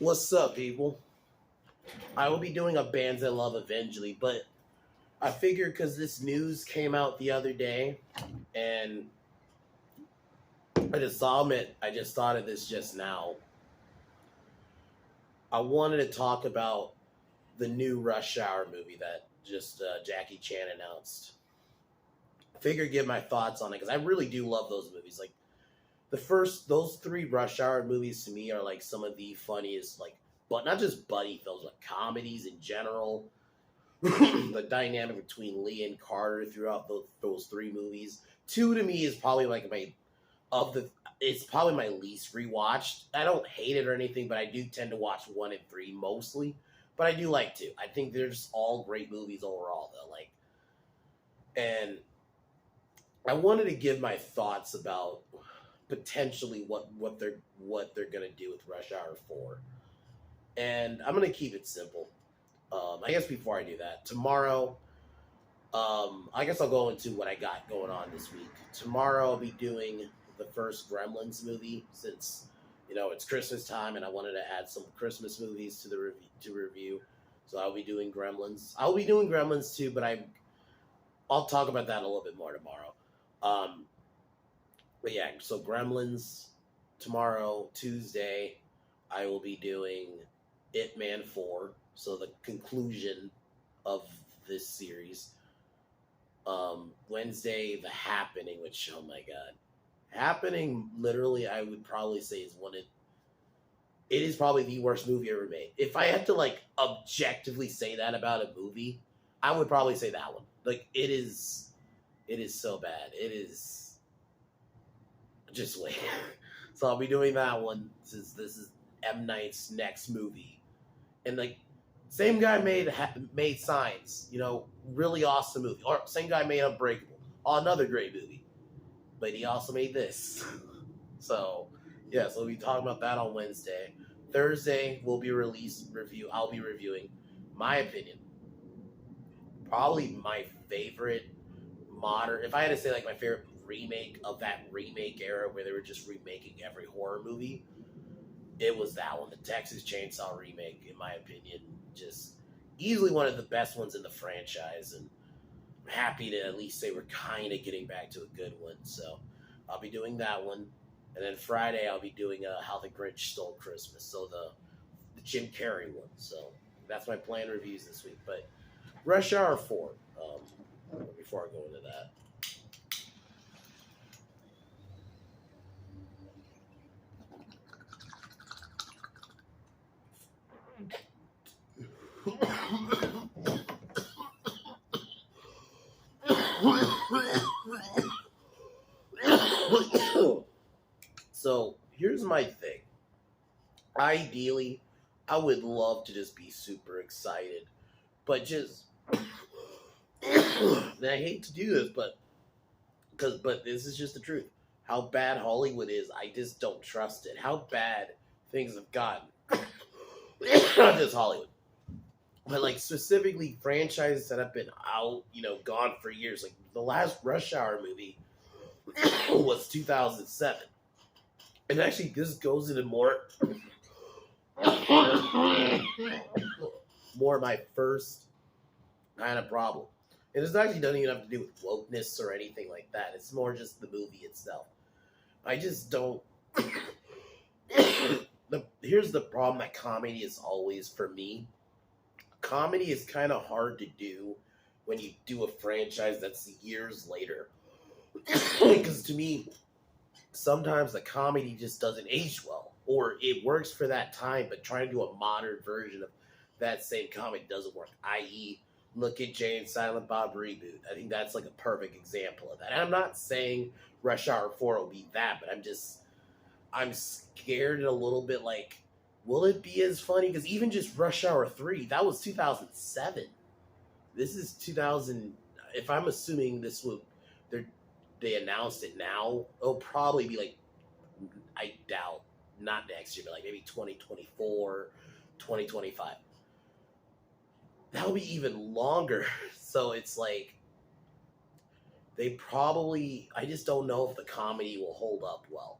What's up, people? I will be doing a Bands I Love eventually, but I figured because this news came out the other day and I just saw it, I just thought of this just now. I wanted to talk about the new Rush Hour movie that just Jackie Chan announced. I figured give my thoughts on it because I really do love those movies. Like those three Rush Hour movies to me are like some of the funniest, like, but not just buddy films, like comedies in general. The dynamic between Lee and Carter throughout those three movies. Two to me is probably like my of the. It's probably my least rewatched. I don't hate it or anything, but I do tend to watch one and three mostly. But I do like two. I think they're just all great movies overall, though. Like, and I wanted to give my thoughts about potentially what they're gonna do with Rush Hour 4, and I'm gonna keep it simple. I guess before I do that, tomorrow, I guess I'll go into what I got going on this week. Tomorrow I'll be doing the first Gremlins movie since it's Christmas time and I wanted to add some Christmas movies to the review. So I'll be doing Gremlins. I'll be doing Gremlins too, but I'll talk about that a little bit more tomorrow. But yeah, so Gremlins tomorrow, Tuesday, I will be doing Ip Man 4. So the conclusion of this series. Wednesday, The Happening, which, oh my god. Happening, literally, I would probably say is it is probably the worst movie ever made. If I had to, like, objectively say that about a movie, I would probably say that one. Like, it is so bad. It is, just wait. So I'll be doing that one since this is M. Night's next movie. And, like, same guy made Signs, really awesome movie. Or same guy made Unbreakable, another great movie. But he also made this. So, yeah, so we'll be talking about that on Wednesday. Thursday, I'll be reviewing my opinion. Probably my favorite modern, if I had to say like my favorite remake of that remake era where they were just remaking every horror movie, it was that one, the Texas Chainsaw remake, in my opinion. Just easily one of the best ones in the franchise, and I'm happy to at least say we're kind of getting back to a good one. So I'll be doing that one, and then Friday I'll be doing How the Grinch Stole Christmas, so the Jim Carrey one. So that's my planned reviews this week. But Rush Hour 4. Before I go into that. So here's my thing. Ideally, I would love to just be super excited, but just and I hate to do this, but this is just the truth. How bad Hollywood is, I just don't trust it. How bad things have gotten. Not just Hollywood, but like specifically franchises that have been out, gone for years. Like the last Rush Hour movie was 2007. And actually, this goes into more my first kind of problem. And it actually doesn't even have to do with wokeness or anything like that. It's more just the movie itself. I just don't. Here's the problem that comedy is always for me. Comedy is kind of hard to do when you do a franchise that's years later. Because to me, sometimes the comedy just doesn't age well, or it works for that time, but trying to do a modern version of that same comedy doesn't work. I.e., look at Jay and Silent Bob Reboot. I think that's like a perfect example of that. And I'm not saying Rush Hour 4 will be that, but I'm scared and a little bit like, will it be as funny? Because even just Rush Hour 3, that was 2007. This is 2000. If I'm assuming they announced it now, it'll probably be like, I doubt, not next year, but like maybe 2024, 2025. That'll be even longer. So it's like, I just don't know if the comedy will hold up well.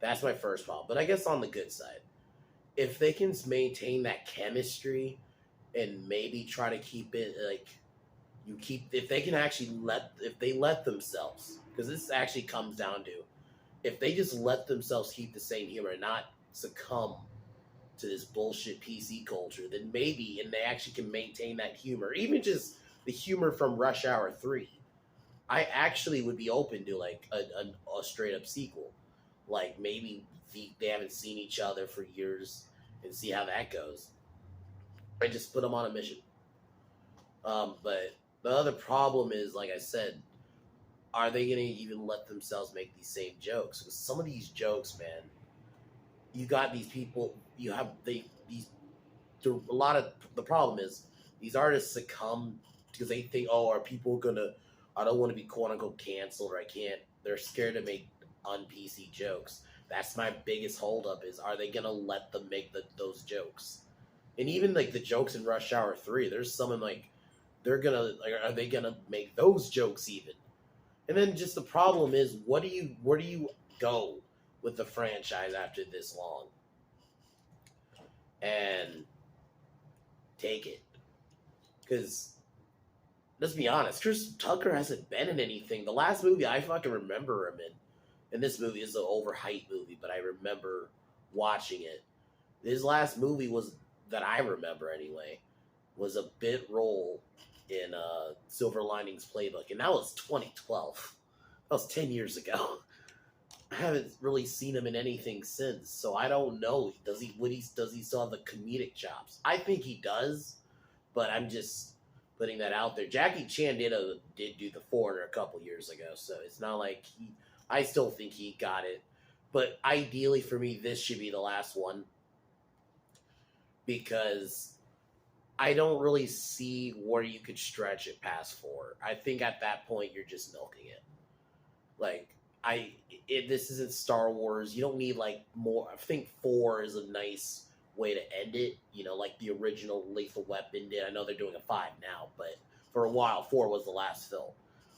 That's my first problem. But I guess on the good side, if they can maintain that chemistry and maybe try to keep it like if they can actually if they let themselves, because this actually comes down to if they just let themselves keep the same humor and not succumb to this bullshit PC culture, then maybe, and they actually can maintain that humor, even just the humor from Rush Hour 3, I actually would be open to like a straight up sequel. Like maybe they haven't seen each other for years and see how that goes. I just put them on a mission. But the other problem is, like I said, are they going to even let themselves make these same jokes? Because some of these jokes, man, you got these people, you have a lot of the problem is these artists succumb because they think, oh, are people gonna? I don't want to be quote unquote canceled, or I can't. They're scared to make on PC jokes. That's my biggest holdup: is are they gonna let them make those jokes? And even like the jokes in Rush Hour 3, there's some like they're gonna like, are they gonna make those jokes even? And then just the problem is, where do you go with the franchise after this long? And take it. Because, let's be honest, Chris Tucker hasn't been in anything. The last movie I fucking remember him in, and this movie is an overhyped movie, but I remember watching it. His last movie was, that I remember anyway, was a bit role in Silver Linings Playbook, and that was 2012. That was 10 years ago. I haven't really seen him in anything since, so I don't know. Does he still have the comedic chops? I think he does, but I'm just putting that out there. Jackie Chan did do The Foreigner a couple years ago, so it's not like I still think he got it, but ideally for me, this should be the last one because I don't really see where you could stretch it past 4. I think at that point you're just milking it. Like this isn't Star Wars. You don't need like more. I think 4 is a nice way to end it. You know, like the original Lethal Weapon did. I know they're doing a 5 now, but for a while 4 was the last film.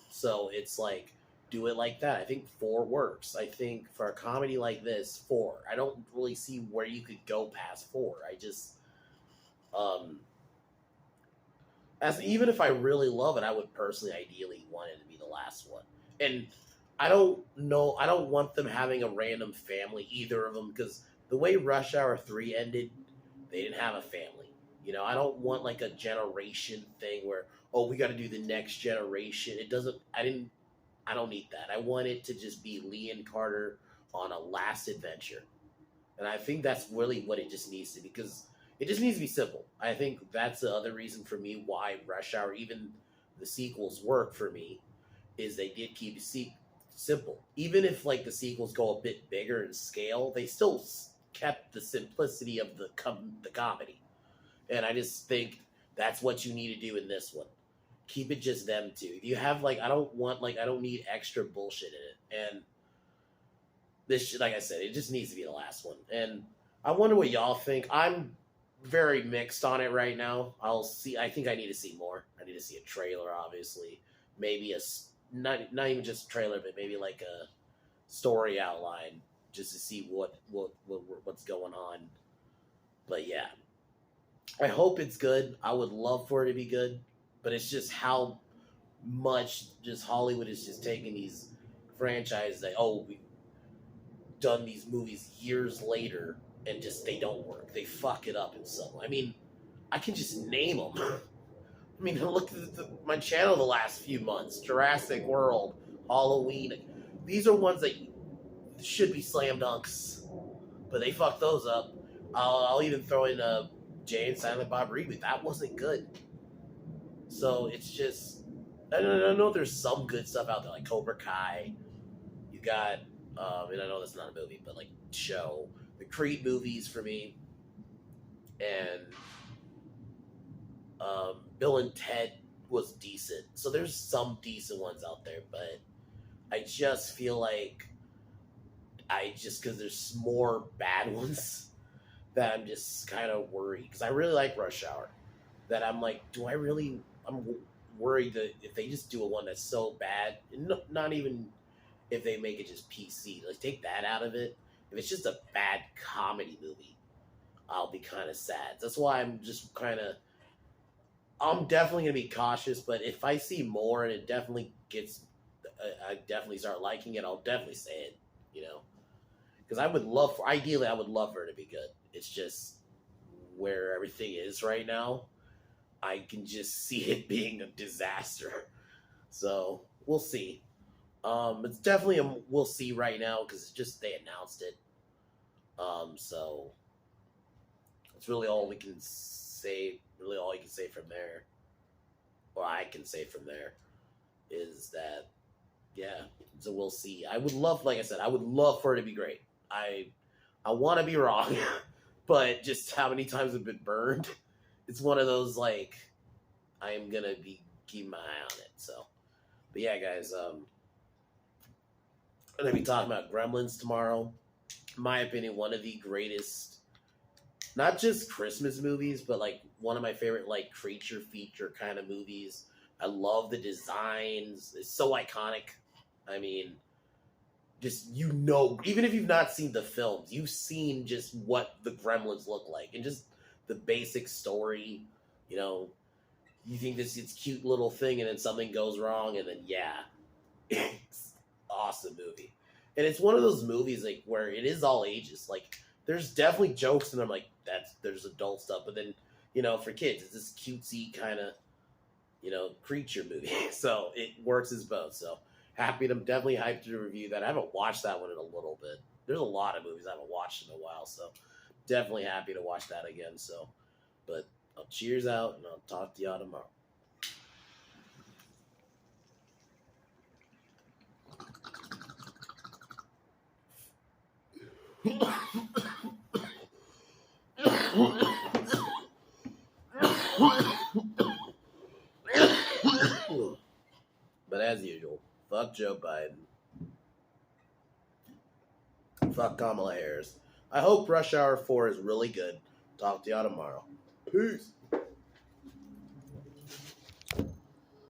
So it's like do it like that. I think 4 works. I think for a comedy like this, 4. I don't really see where you could go past 4. I just as even if I really love it, I would personally ideally want it to be the last one. And I don't know. I don't want them having a random family, either of them, because the way Rush Hour 3 ended, they didn't have a family. You know, I don't want like a generation thing where, oh, we got to do the next generation. It doesn't. I don't need that. I want it to just be Lee and Carter on a last adventure, and I think that's really what it just needs to be, because it just needs to be simple. I think that's the other reason for me why Rush Hour, even the sequels, work for me, is they did keep it simple. Even if like the sequels go a bit bigger in scale, they still kept the simplicity of the comedy. And I just think that's what you need to do in this one. Keep it just them two. If you have like, I don't need extra bullshit in it. And this, like I said, it just needs to be the last one. And I wonder what y'all think. I'm very mixed on it right now. I'll see. I think I need to see more. I need to see a trailer, obviously. Maybe not even just a trailer, but maybe like a story outline, just to see what's going on. But yeah, I hope it's good. I would love for it to be good, but it's just how much just Hollywood is just taking these franchises that, oh, we've done these movies years later and just they don't work. They fuck it up in some way. I mean, I can just name them. I mean, look at my channel the last few months. Jurassic World, Halloween. These are ones that should be slam dunks, but they fucked those up. I'll even throw in Jay and Silent Bob reboot. That wasn't good. So it's just, I know there's some good stuff out there, like Cobra Kai. You got, and I know that's not a movie, but like show. The Creed movies for me. And Bill and Ted was decent. So there's some decent ones out there, but I just feel like because there's more bad ones that I'm just kind of worried. Because I really like Rush Hour. That I'm like, I'm worried that if they just do a one that's so bad, not even if they make it just PC, like take that out of it. If it's just a bad comedy movie, I'll be kind of sad. That's why I'm definitely gonna be cautious. But if I see more and it definitely gets, I definitely start liking it. I'll definitely say it. You know, because ideally, I would love for it to be good. It's just where everything is right now. I can just see it being a disaster. So we'll see. It's definitely a we'll see right now because it's just they announced it. So it's really all we can say. Really, all you can say from there, or I can say from there, is that yeah. So we'll see. I would love, like I said, I would love for it to be great. I want to be wrong, but just how many times I've been burned. It's one of those like I am gonna be keeping my eye on it. So, but yeah, guys, I'm gonna be talking about Gremlins tomorrow. In my opinion, one of the greatest, not just Christmas movies, but like one of my favorite like creature feature kind of movies. I love the designs. It's so iconic. I mean, just even if you've not seen the films, you've seen just what the Gremlins look like and just the basic story. You know, you think this is cute little thing, and then something goes wrong, and then yeah, it's awesome movie. And it's one of those movies like where it is all ages. Like there's definitely jokes, and I'm like there's adult stuff, but then for kids, it's this cutesy kind of creature movie. So it works as both. So I'm definitely hyped to review that. I haven't watched that one in a little bit. There's a lot of movies I haven't watched in a while, so definitely happy to watch that again. So, but I'll cheers out, and I'll talk to y'all tomorrow. But as usual, fuck Joe Biden. Fuck Kamala Harris. I hope Rush Hour 4 is really good. Talk to y'all tomorrow. Peace.